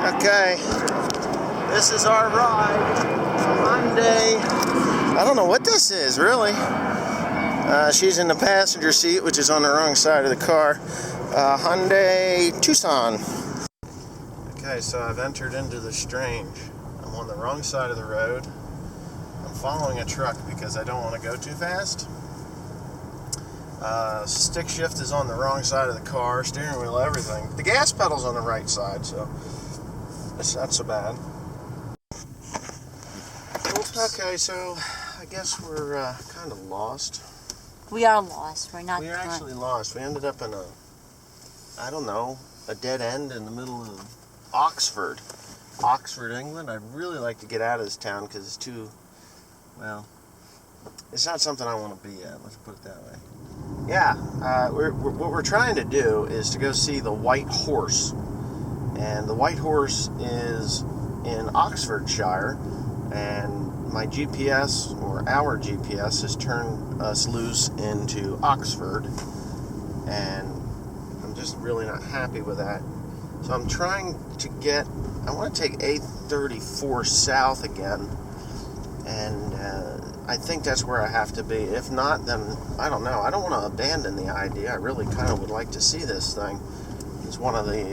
Okay, this is our ride. Hyundai. I don't know what this is, really. She's in the passenger seat, which is on the wrong side of the car. Hyundai Tucson. Okay, so I've entered into the strange. I'm on the wrong side of the road. I'm following a truck because I don't want to go too fast. Stick shift is on the wrong side of the car, steering wheel, everything. The gas pedal's on the right side, so it's not so bad. Okay, so I guess we're kind of lost. We are lost. We're not. We are actually lost. We ended up in a, I don't know, a dead end in the middle of Oxford, England. I'd really like to get out of this town because it's too, well, it's not something I want to be at. Let's put it that way. Yeah, what we're trying to do is to go see the White Horse, and the White Horse is in Oxfordshire, and my GPS, or our GPS, has turned us loose into Oxford, and I'm just really not happy with that. So I'm trying to get, I want to take 834 south again, and I think that's where I have to be. If not, then I don't know. I don't want to abandon the idea. I really kind of would like to see this thing. It's one of the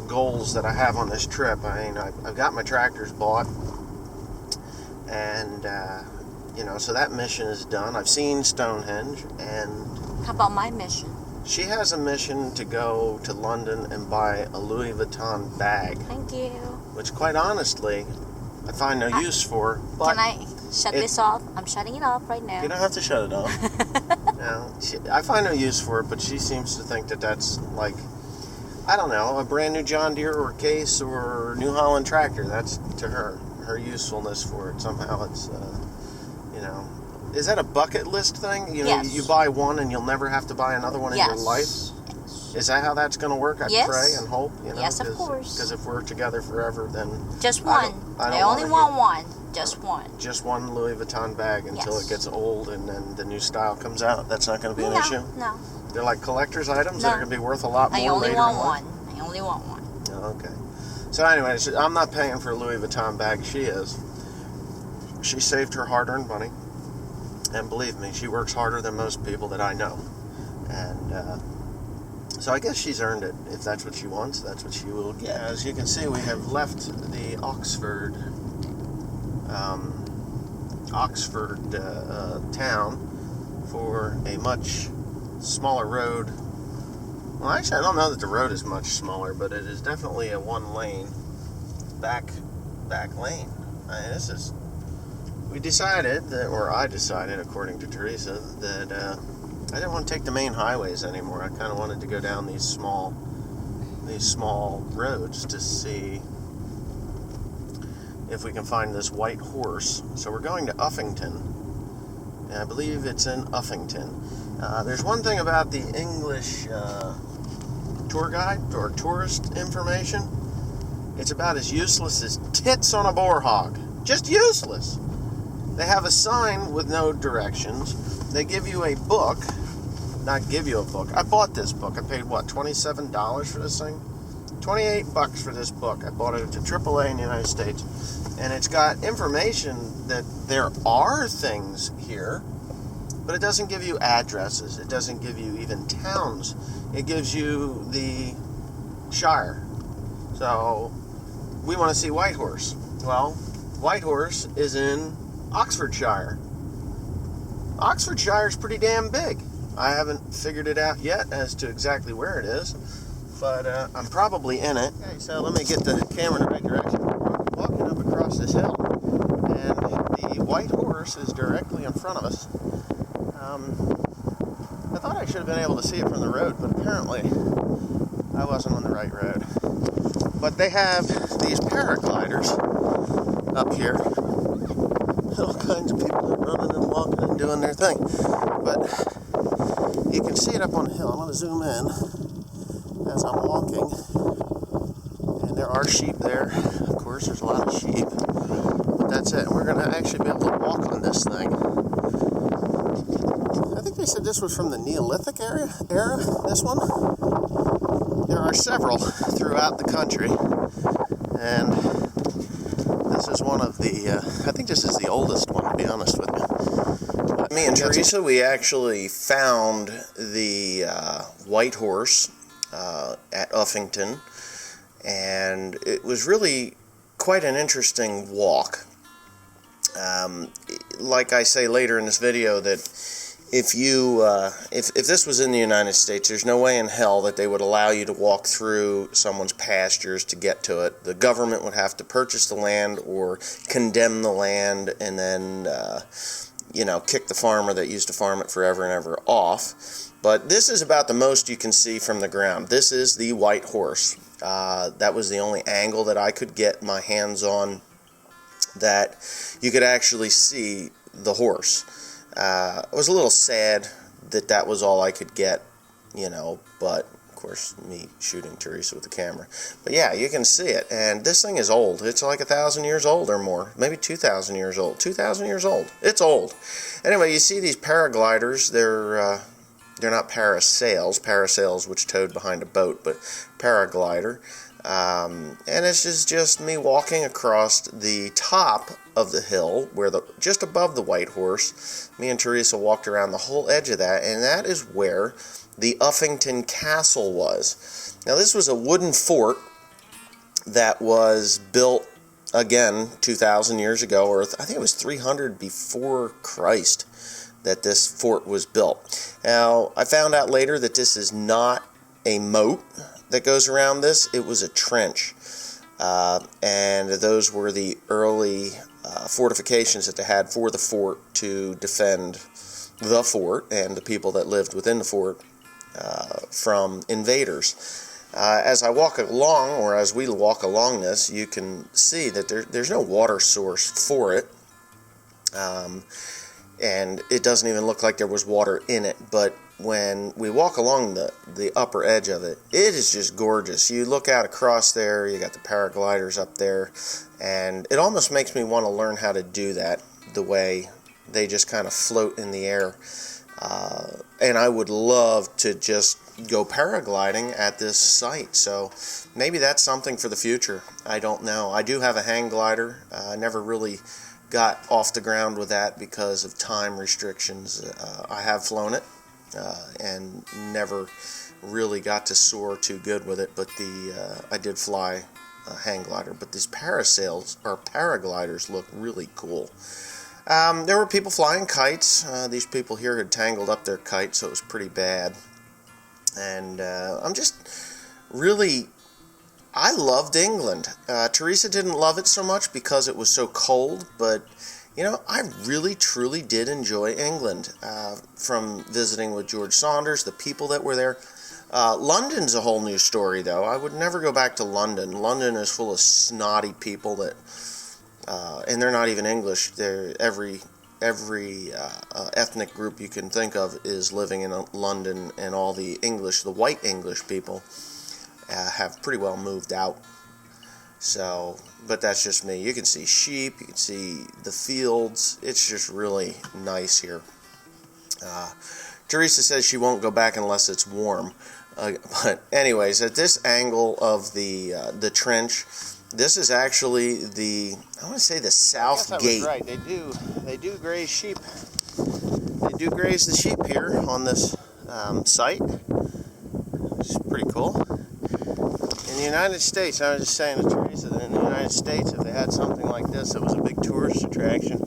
goals that I have on this trip. I mean, I've got my tractors bought, and you know, so that mission is done. I've seen Stonehenge, and how about my mission? She has a mission to go to London and buy a Louis Vuitton bag. Thank you. Which, quite honestly, I find no use for. But can I shut this off? I'm shutting it off right now. You don't have to shut it off. No, I find no use for it, but she seems to think that that's like, I don't know, a brand new John Deere or Case or New Holland tractor. That's to her usefulness for it. Somehow it's, you know, is that a bucket list thing? You know, yes. You buy one and you'll never have to buy another one in your life? Yes. Is that how that's going to work? I pray and hope. You know, yes, of course. Because if we're together forever, then just one. I only want one. Just one. Just one Louis Vuitton bag until it gets old and then the new style comes out. That's not going to be an issue? No. They're like collector's items that are going to be worth a lot more later. I only want one. I only want one. Oh, okay. So anyway, I'm not paying for a Louis Vuitton bag. She is. She saved her hard-earned money. And believe me, she works harder than most people that I know. And so I guess she's earned it. If that's what she wants, that's what she will get. As you can see, we have left the Oxford town for a much smaller road. Well, actually, I don't know that the road is much smaller, but it is definitely a one-lane back lane. This is. We decided that, or I decided, according to Teresa, that I didn't want to take the main highways anymore. I kind of wanted to go down these small roads to see if we can find this White Horse. So we're going to Uffington, and I believe it's in Uffington. There's one thing about the English tour guide or tourist information. It's about as useless as tits on a boar hog. Just useless. They have a sign with no directions. They give you a book. Not give you a book. I bought this book. I paid, what, $27 for this thing? $28 for this book. I bought it at AAA in the United States. And it's got information that there are things here, but it doesn't give you addresses. It doesn't give you even towns. It gives you the Shire. So, we want to see White Horse. Well, White Horse is in Oxfordshire. Oxfordshire is pretty damn big. I haven't figured it out yet as to exactly where it is, but I'm probably in it. Okay, so let me get the camera in the right direction. We're walking up across this hill, and the White Horse is directly in front of us. I thought I should have been able to see it from the road, but apparently I wasn't on the right road. But they have these paragliders up here. All kinds of people are running and walking and doing their thing. But you can see it up on the hill. I'm going to zoom in as I'm walking. And there are sheep there. Of course, there's a lot of sheep. But that's it. We're going to actually be able to walk on this thing. I think they said this was from the Neolithic era, this one. there are several throughout the country, and this is one of the, I think this is the oldest one, to be honest with you. But me and Teresa, we actually found the White Horse at Uffington, and it was really quite an interesting walk. Like I say later in this video, that if you if this was in the United States, there's no way in hell that they would allow you to walk through someone's pastures to get to it. The government would have to purchase the land or condemn the land, and then kick the farmer that used to farm it forever and ever off. But this is about the most you can see from the ground. This is the White Horse. That was the only angle that I could get my hands on that you could actually see the horse. I was a little sad that that was all I could get, but of course me shooting Teresa with the camera. But yeah, you can see it, and this thing is old. It's like 1,000 years old or more, maybe 2,000 years old. 2,000 years old. It's old. Anyway, you see these paragliders. They're not parasails, which towed behind a boat, but paraglider. And this is just me walking across the top of the hill, where just above the White Horse. Me and Teresa walked around the whole edge of that, and that is where the Uffington Castle was. Now, this was a wooden fort that was built, again, 2,000 years ago, or I think it was 300 before Christ that this fort was built. Now, I found out later that this is not a moat that goes around this. It was a trench, and those were the early fortifications that they had for the fort to defend the fort and the people that lived within the fort from invaders. As I walk along, or as we walk along this, you can see that there's no water source for it, and it doesn't even look like there was water in it. But when we walk along the upper edge of it, it is just gorgeous. You look out across there, you got the paragliders up there, and it almost makes me want to learn how to do that, the way they just kind of float in the air. And I would love to just go paragliding at this site, so maybe that's something for the future. I don't know. I do have a hang glider. I never really got off the ground with that because of time restrictions. I have flown it, and never really got to soar too good with it, but I did fly a hang glider. But these paragliders look really cool. There were people flying kites. These people here had tangled up their kite, so it was pretty bad. And I'm just really, I loved England. Teresa didn't love it so much because it was so cold, but I really, truly did enjoy England from visiting with George Saunders, the people that were there. London's a whole new story, though. I would never go back to London. London is full of snotty people that, and they're not even English. They're every ethnic group you can think of is living in London, and all the white English people have pretty well moved out. So, but that's just me. You can see sheep, you can see the fields. It's just really nice here. Teresa says she won't go back unless it's warm. But anyways, at this angle of the trench, this is actually I want to say the south gate. I was right. They do graze sheep. They do graze the sheep here on this site. It's pretty cool. In the United States, I was just saying to Teresa that in the United States, if they had something like this, it was a big tourist attraction,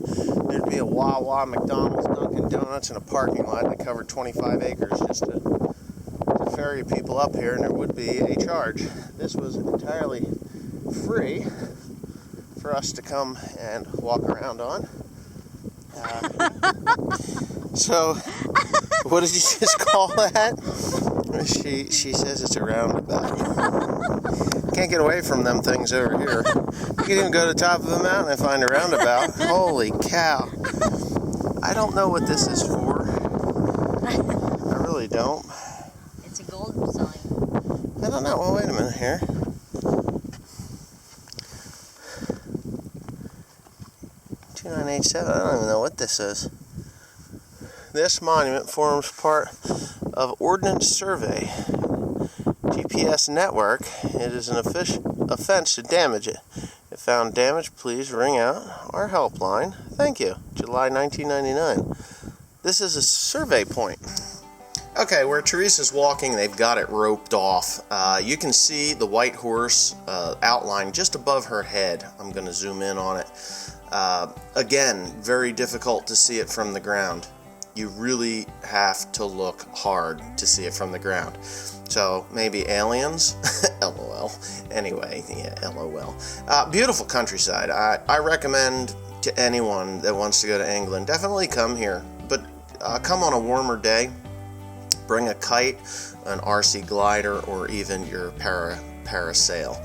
there'd be a Wawa, McDonald's, Dunkin' Donuts, and a parking lot that covered 25 acres just to ferry people up here, and there would be a charge. This was entirely free for us to come and walk around on. So, what did you just call that? She says it's a roundabout. Can't get away from them things over here. You can even go to the top of a mountain and find a roundabout. Holy cow. I don't know what this is for. I really don't. It's a gold sign. I don't know. Well, wait a minute here. I don't even know what this is. This monument forms part of Ordnance Survey GPS network. It is an offense to damage it. If found damaged, please ring out our helpline. Thank you. July 1999. This is a survey point. Okay, where Teresa's walking, they've got it roped off. You can see the white horse outline just above her head. I'm going to zoom in on it. Again, very difficult to see it from the ground. You really have to look hard to see it from the ground. So maybe aliens? LOL. Anyway, yeah, LOL. Beautiful countryside. I recommend to anyone that wants to go to England, definitely come here. But come on a warmer day. Bring a kite, an RC glider, or even your parasail.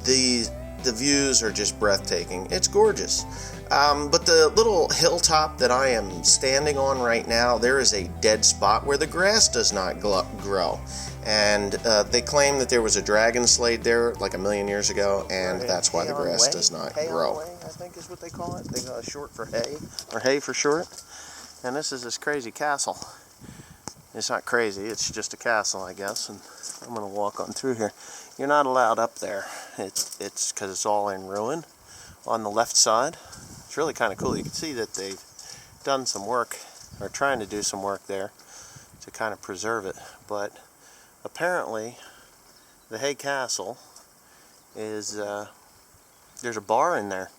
The views are just breathtaking. It's gorgeous. But the little hilltop that I am standing on right now, there is a dead spot where the grass does not grow. And they claim that there was a dragon slayed there like 1,000,000 years ago, and that's why the grass does not grow. Hay-on-Wye, I think is what they call it. They got short for hay, or hay for short. And this is this crazy castle. It's not crazy, it's just a castle, I guess, and I'm going to walk on through here. You're not allowed up there. It's because it's all in ruin on the left side. It's really kind of cool. You can see that they've done some work, or trying to do some work there to kind of preserve it. But apparently, the Hay Castle is, there's a bar in there.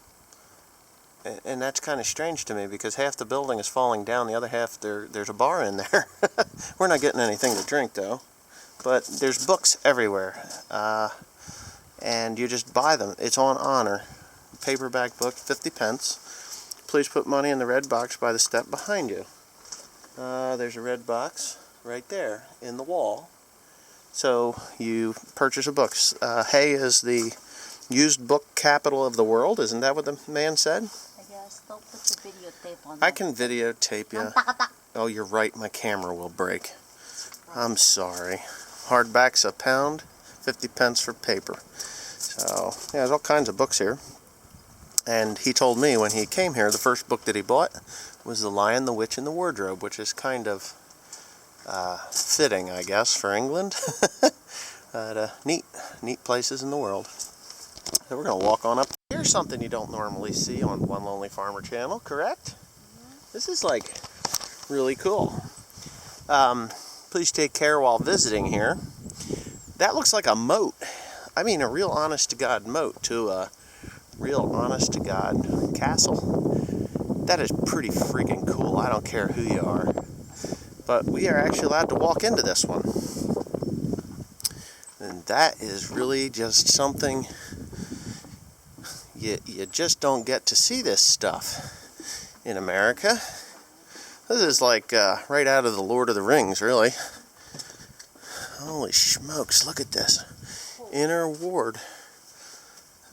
And that's kind of strange to me, because half the building is falling down, the other half there's a bar in there. We're not getting anything to drink though, but there's books everywhere, and you just buy them. It's on honor. Paperback book, 50 pence. Please put money in the red box by the step behind you. There's a red box right there in the wall. So you purchase a book. Hay is the used book capital of the world. Isn't that what the man said? Don't put the videotape on. I can videotape you. Oh, you're right. My camera will break. I'm sorry. Hardback's £1, 50 pence for paper. So, yeah, there's all kinds of books here. And he told me when he came here, the first book that he bought was The Lion, the Witch, and the Wardrobe, which is kind of fitting, I guess, for England. Neat places in the world. So we're going to walk on up. Here's something you don't normally see on One Lonely Farmer channel, correct? This is like really cool. Please take care while visiting here. That looks like a moat. I mean a real honest-to-God moat to a real honest-to-God castle. That is pretty freaking cool. I don't care who you are. But we are actually allowed to walk into this one. And that is really just something... You just don't get to see this stuff in America. This is like right out of the Lord of the Rings, really. Holy smokes, look at this. Inner ward.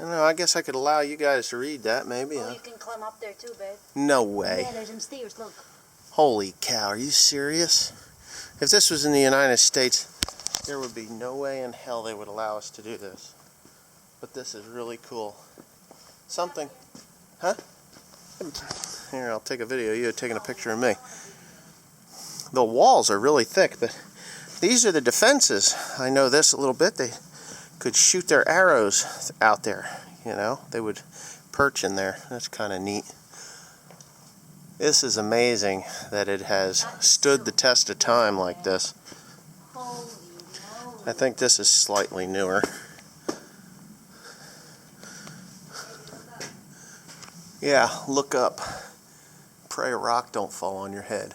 I don't know, I guess I could allow you guys to read that, maybe. Oh, you can climb up there too, babe. No way. Yeah, there's some stairs, look. Holy cow, are you serious? If this was in the United States, there would be no way in hell they would allow us to do this. But this is really cool. Something. Huh? Here, I'll take a video. You're taking a picture of me. The walls are really thick, but these are the defenses. I know this a little bit. They could shoot their arrows out there, you know. They would perch in there. That's kind of neat. This is amazing that it has stood the test of time like this. I think this is slightly newer. Yeah, look up. Pray a rock don't fall on your head.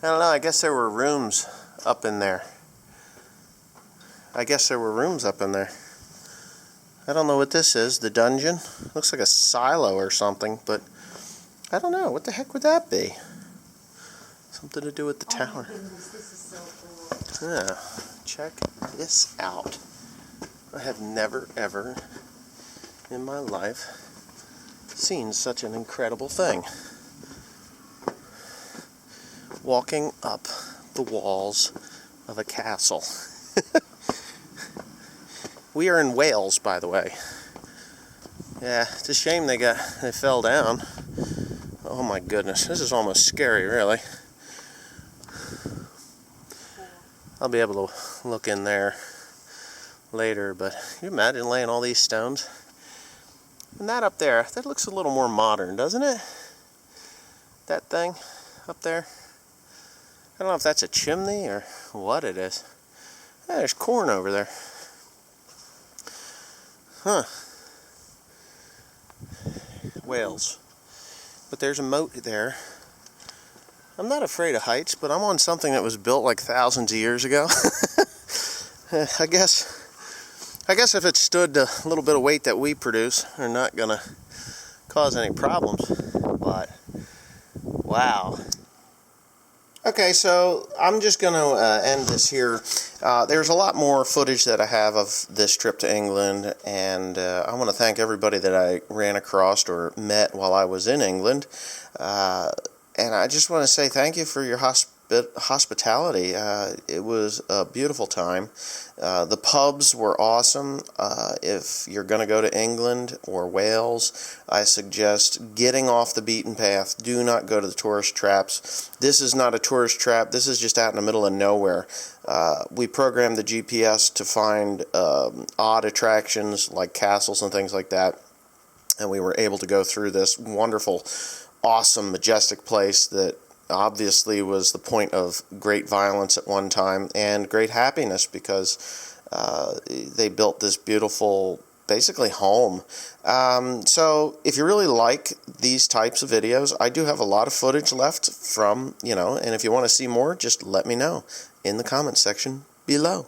I don't know, I guess there were rooms up in there. I don't know what this is, the dungeon. Looks like a silo or something, but I don't know. What the heck would that be? Something to do with the tower. Oh my goodness, this is so cool. Yeah, check this out. I have never, ever in my life seen such an incredible thing. Walking up the walls of a castle. We are in Wales, by the way. Yeah, it's a shame they fell down. Oh my goodness, this is almost scary, really. I'll be able to look in there later, but can you imagine laying all these stones? And that up there, that looks a little more modern, doesn't it? That thing up there. I don't know if that's a chimney or what it is. Yeah, there's corn over there. Huh. Wales. But there's a moat there. I'm not afraid of heights, but I'm on something that was built like thousands of years ago. I guess if it stood the little bit of weight that we produce, they're not gonna cause any problems. But wow. Okay, so I'm just going to end this here. There's a lot more footage that I have of this trip to England, and I want to thank everybody that I ran across or met while I was in England. And I just want to say thank you for your hospitality. It was a beautiful time. The pubs were awesome. If you're going to go to England or Wales, I suggest getting off the beaten path. Do not go to the tourist traps. This is not a tourist trap. This is just out in the middle of nowhere. We programmed the GPS to find odd attractions like castles and things like that. And we were able to go through this wonderful, awesome, majestic place that obviously was the point of great violence at one time and great happiness, because they built this beautiful, basically, home. So if you really like these types of videos, I do have a lot of footage left from, and if you want to see more, just let me know in the comments section below.